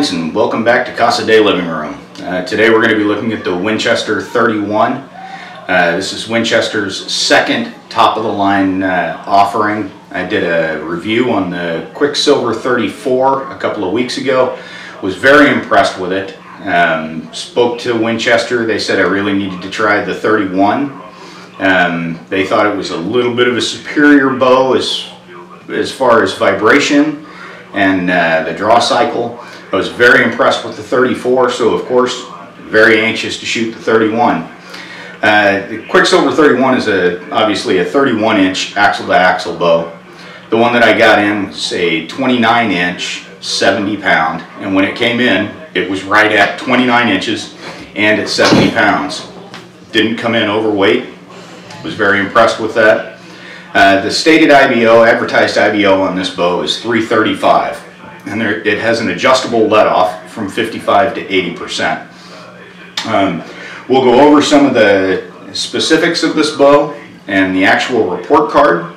guys, and welcome back to Casa Day Living Room. Today we're going to be looking at the Winchester 31. This is Winchester's second top-of-the-line offering. I did a review on the Quicksilver 34 a couple of weeks ago. Was very impressed with it. Spoke to Winchester. They said I really needed to try the 31. They thought it was a little bit of a superior bow as far as vibration and the draw cycle. I was very impressed with the 34, so of course very anxious to shoot the 31. The Quicksilver 31 is obviously a 31-inch axle-to-axle bow. The one that I got in was a 29-inch, 70-pound, and when it came in, it was right at 29 inches and at 70 pounds. Didn't come in overweight. Was very impressed with that. The stated IBO, advertised IBO on this bow is 335, and it has an adjustable let-off from 55 to 80%. We'll go over some of the specifics of this bow and the actual report card,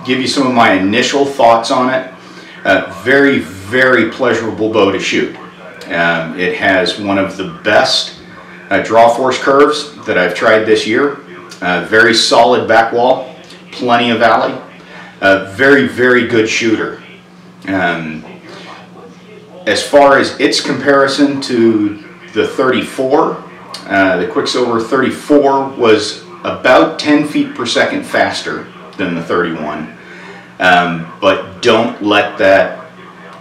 give you some of my initial thoughts on it. Very, very pleasurable bow to shoot. It has one of the best draw force curves that I've tried this year. Very solid back wall, plenty of valley. Very, very good shooter. As far as its comparison to the 34, the Quicksilver 34 was about 10 feet per second faster than the 31. But don't let that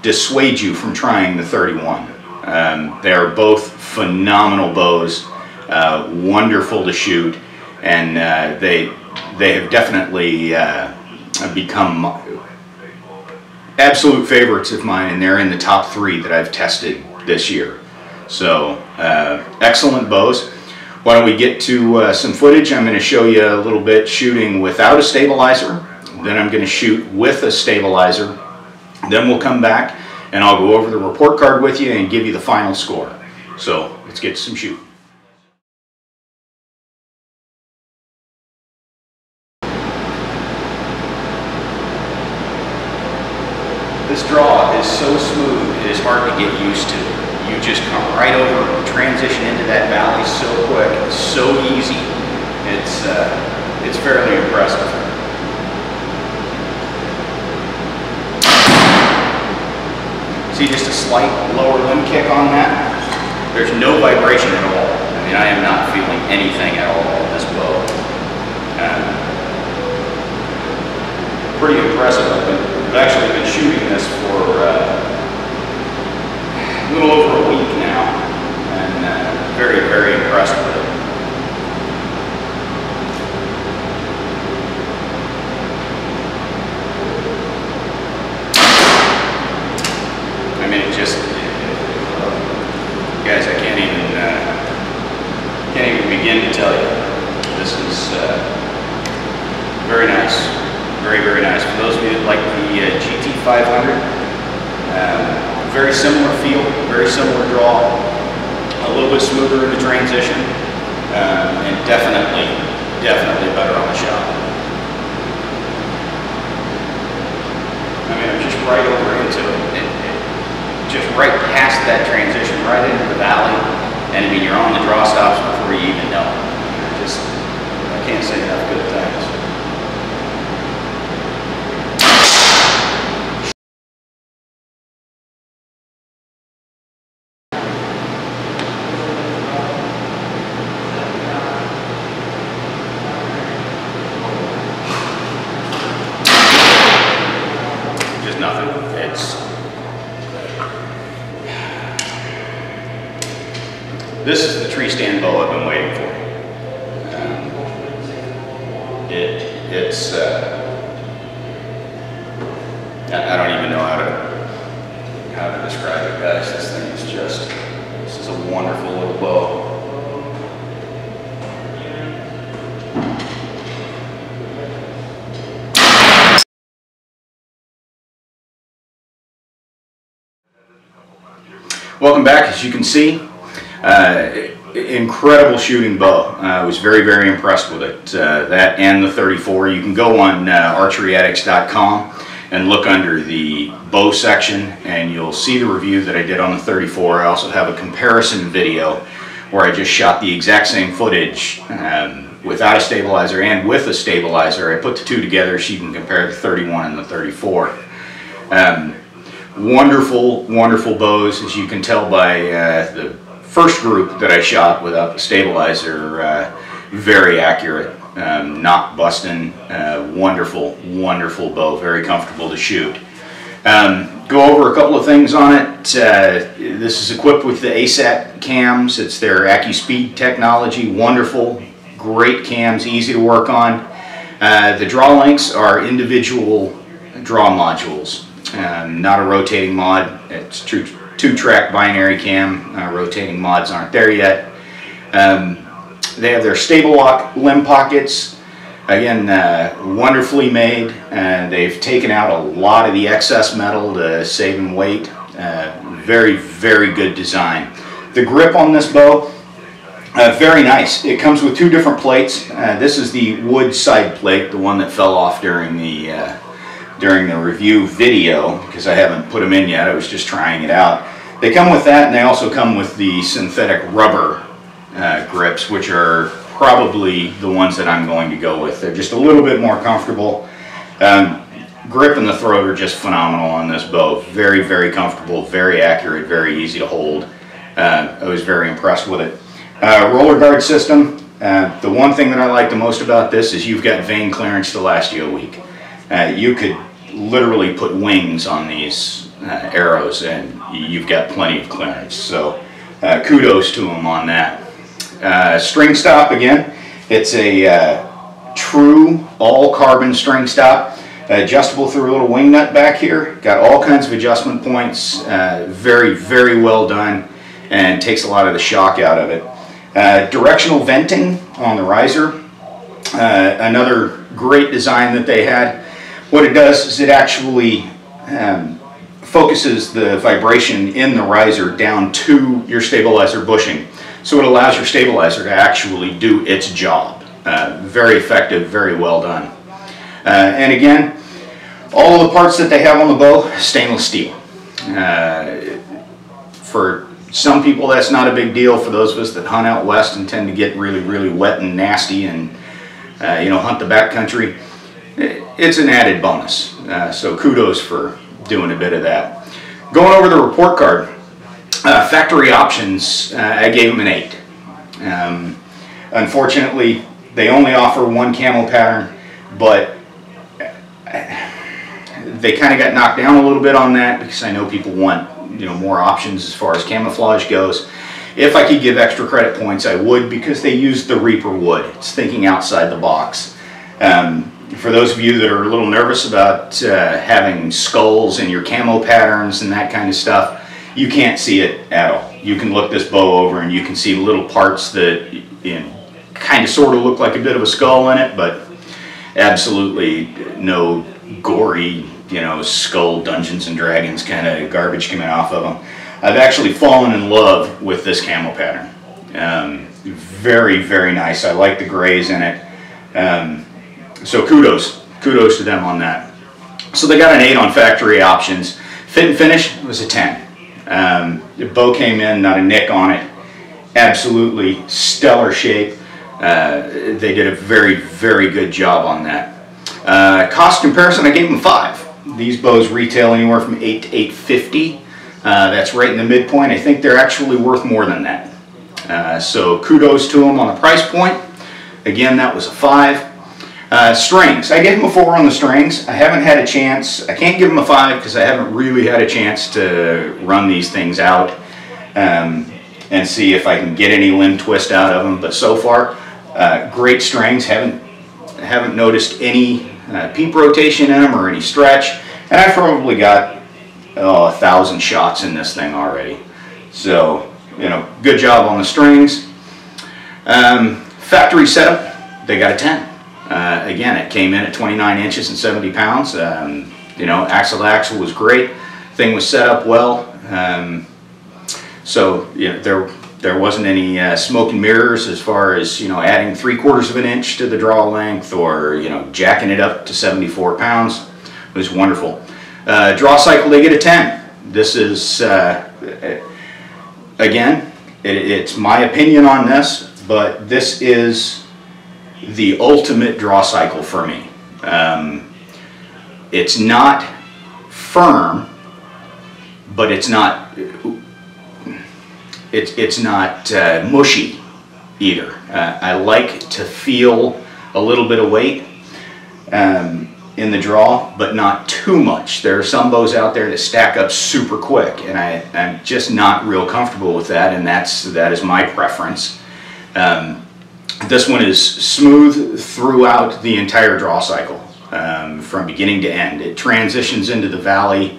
dissuade you from trying the 31. They are both phenomenal bows, wonderful to shoot, and they have definitely become absolute favorites of mine, and they're in the top 3 that I've tested this year. So excellent bows. Why don't we get to some footage? I'm going to show you a little bit shooting without a stabilizer, then I'm going to shoot with a stabilizer, then we'll come back and I'll go over the report card with you and give you the final score. So let's get to some shooting. This draw is so smooth, it is hard to get used to. You just come right over, transition into that valley so quick, it's so easy. It's fairly impressive. See just a slight lower limb kick on that? There's no vibration at all. I mean, I am not feeling anything at all with this bow. Pretty impressive. I've actually been shooting this for a little over a week now, and very, very impressed with it. I mean, it just, guys, I can't even begin to tell you. This is very nice, very, very nice. For those of you that like the GT500. Very similar feel, very similar draw, a little bit smoother in the transition, and definitely better on the shot. I mean, I'm just right over into it, just right past that transition, right into the valley, and I mean, you're on the draw stops before you even know it. I can't say enough good things. Nothing. This is the tree stand bow I've been waiting for. I don't even know how to describe it, guys. This thing is this is a wonderful little bow. Welcome back. As you can see, incredible shooting bow. I was very, very impressed with it. That and the 34. You can go on archeryaddicts.com and look under the bow section, and you'll see the review that I did on the 34. I also have a comparison video where I just shot the exact same footage without a stabilizer and with a stabilizer. I put the two together so you can compare the 31 and the 34. Wonderful, wonderful bows, as you can tell by the first group that I shot without the stabilizer. Very accurate, not busting, wonderful, wonderful bow, very comfortable to shoot. Go over a couple of things on it. This is equipped with the ASAT cams. It's their AccuSpeed technology, wonderful, great cams, easy to work on. The draw links are individual draw modules, not a rotating mod. It's two-track binary cam. Rotating mods aren't there yet. They have their stable lock limb pockets, again wonderfully made. They've taken out a lot of the excess metal to save in weight. Very, very good design. The grip on this bow, very nice. It comes with two different plates. This is the wood side plate, the one that fell off during the review video, because I haven't put them in yet. I was just trying it out. They come with that, and they also come with the synthetic rubber grips, which are probably the ones that I'm going to go with. They're just a little bit more comfortable. Grip and the throat are just phenomenal on this bow. Very, very comfortable, very accurate, very easy to hold. I was very impressed with it. Roller guard system. The one thing that I like the most about this is you've got vane clearance to last you a week. You could literally put wings on these arrows and you've got plenty of clearance. So kudos to them on that. String stop, again, it's a true all carbon string stop, adjustable through a little wing nut back here. Got all kinds of adjustment points. Very, very well done, and takes a lot of the shock out of it. Directional venting on the riser, another great design that they had. What it does is it actually focuses the vibration in the riser down to your stabilizer bushing. So it allows your stabilizer to actually do its job. Very effective, very well done. And again, all of the parts that they have on the bow, stainless steel. For some people that's not a big deal. For those of us that hunt out west and tend to get really, really wet and nasty and hunt the backcountry, it's an added bonus. So kudos for doing a bit of that. Going over the report card. Factory options, I gave them an 8. Unfortunately, they only offer one camo pattern, but they kind of got knocked down a little bit on that because I know people want more options as far as camouflage goes. If I could give extra credit points, I would, because they used the Reaper wood. It's thinking outside the box. For those of you that are a little nervous about having skulls in your camo patterns and that kind of stuff, you can't see it at all. You can look this bow over and you can see little parts that kind of sort of look like a bit of a skull in it, but absolutely no gory, skull Dungeons and Dragons kind of garbage coming off of them. I've actually fallen in love with this camo pattern. Very, very nice. I like the grays in it. So kudos to them on that. So they got an 8 on factory options. Fit and finish was a 10. The bow came in, not a nick on it. Absolutely stellar shape. They did a very, very good job on that. Cost comparison, I gave them 5. These bows retail anywhere from $8 to $8.50. That's right in the midpoint. I think they're actually worth more than that. So kudos to them on the price point. Again, that was a 5. Strings, I gave them a 4 on the strings. I haven't had a chance. I can't give them a 5 because I haven't really had a chance to run these things out and see if I can get any limb twist out of them. But so far, great strings. Haven't noticed any peep rotation in them or any stretch. And I've probably got 1,000 shots in this thing already. So, good job on the strings. Factory setup, they got a 10. Again, it came in at 29 inches and 70 pounds. Axle to axle was great. Thing was set up well. So there wasn't any smoke and mirrors as far as adding 3/4 of an inch to the draw length or jacking it up to 74 pounds. was wonderful. Draw cycle, they get a 10. This is, again, it's my opinion on this, but this is the ultimate draw cycle for me. It's not firm, but it's not mushy either. I like to feel a little bit of weight in the draw, but not too much. There are some bows out there that stack up super quick, and I'm just not real comfortable with that, and that is my preference. This one is smooth throughout the entire draw cycle, from beginning to end. It transitions into the valley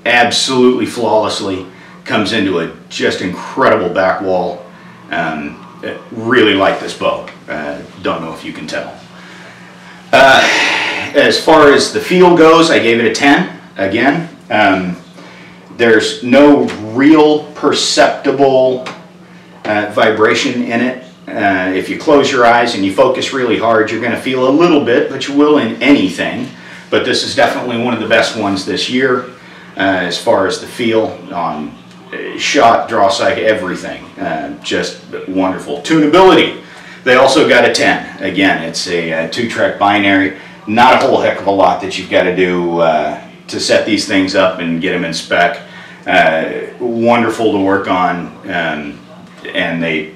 absolutely flawlessly, comes into a just incredible back wall. Really like this bow. Don't know if you can tell. As far as the feel goes, I gave it a 10 again. There's no real perceptible vibration in it. If you close your eyes and you focus really hard, you're going to feel a little bit, but you will in anything. But this is definitely one of the best ones this year as far as the feel on shot, draw cycle, everything. Just wonderful. Tunability, they also got a 10. Again, it's a 2-track binary. Not a whole heck of a lot that you've got to do to set these things up and get them in spec. Wonderful to work on, and they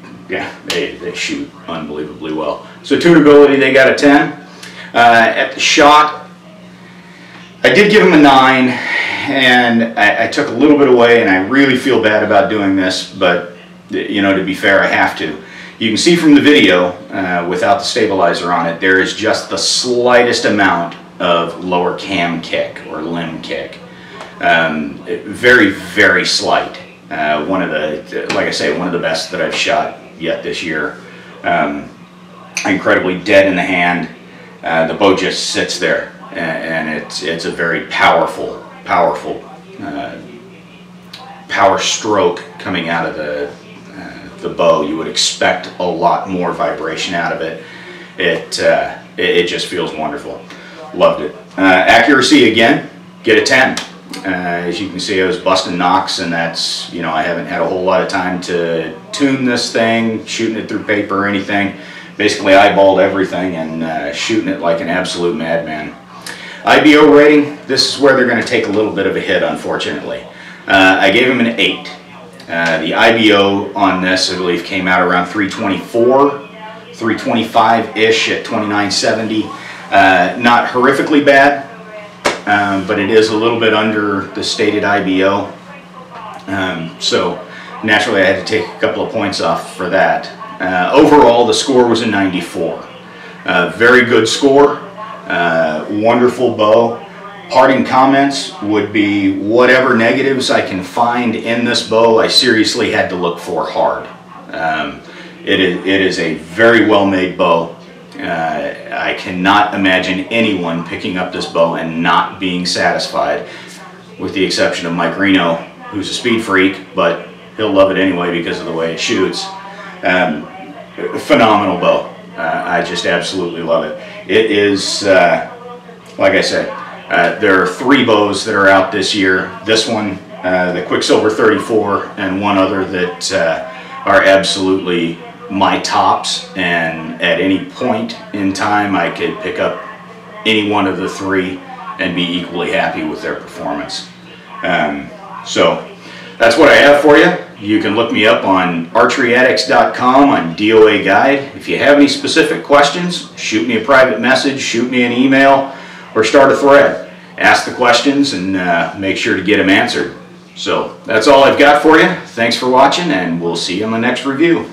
shoot unbelievably well. So tunability, they got a 10. At the shot, I did give them a 9, and I took a little bit away, and I really feel bad about doing this, but you know, to be fair, I have to. You can see from the video, without the stabilizer on it, there is just the slightest amount of lower cam kick or limb kick. Very, very slight. One of the, like I say, one of the best that I've shot yet this year. Incredibly dead in the hand. The bow just sits there, and it's a very powerful power stroke coming out of the bow. You would expect a lot more vibration out of it. It just feels wonderful. Loved it. Accuracy, again, get a 10. As you can see, I was busting knocks, and that's, you know, I haven't had a whole lot of time to tune this thing, shooting it through paper or anything. Basically eyeballed everything and shooting it like an absolute madman. IBO rating, this is where they're going to take a little bit of a hit, unfortunately. I gave him an 8. The IBO on this, I believe, came out around 324, 325-ish at 2970. Not horrifically bad, but it is a little bit under the stated IBO. So naturally I had to take a couple of points off for that. Overall, the score was a 94. Very good score. Wonderful bow. Parting comments would be whatever negatives I can find in this bow, I seriously had to look for hard. It is a very well made bow. I cannot imagine anyone picking up this bow and not being satisfied, with the exception of Mike Reno, who's a speed freak, but he'll love it anyway because of the way it shoots. Phenomenal bow. I just absolutely love it. It is, like I said, there are 3 bows that are out this year. This one, the Quicksilver 34, and one other that are absolutely my tops, and at any point in time I could pick up any one of the 3 and be equally happy with their performance. So that's what I have for you. You can look me up on archeryaddicts.com on DOA Guide. If you have any specific questions, shoot me a private message, shoot me an email, or start a thread. Ask the questions and make sure to get them answered. So that's all I've got for you. Thanks for watching, and we'll see you on the next review.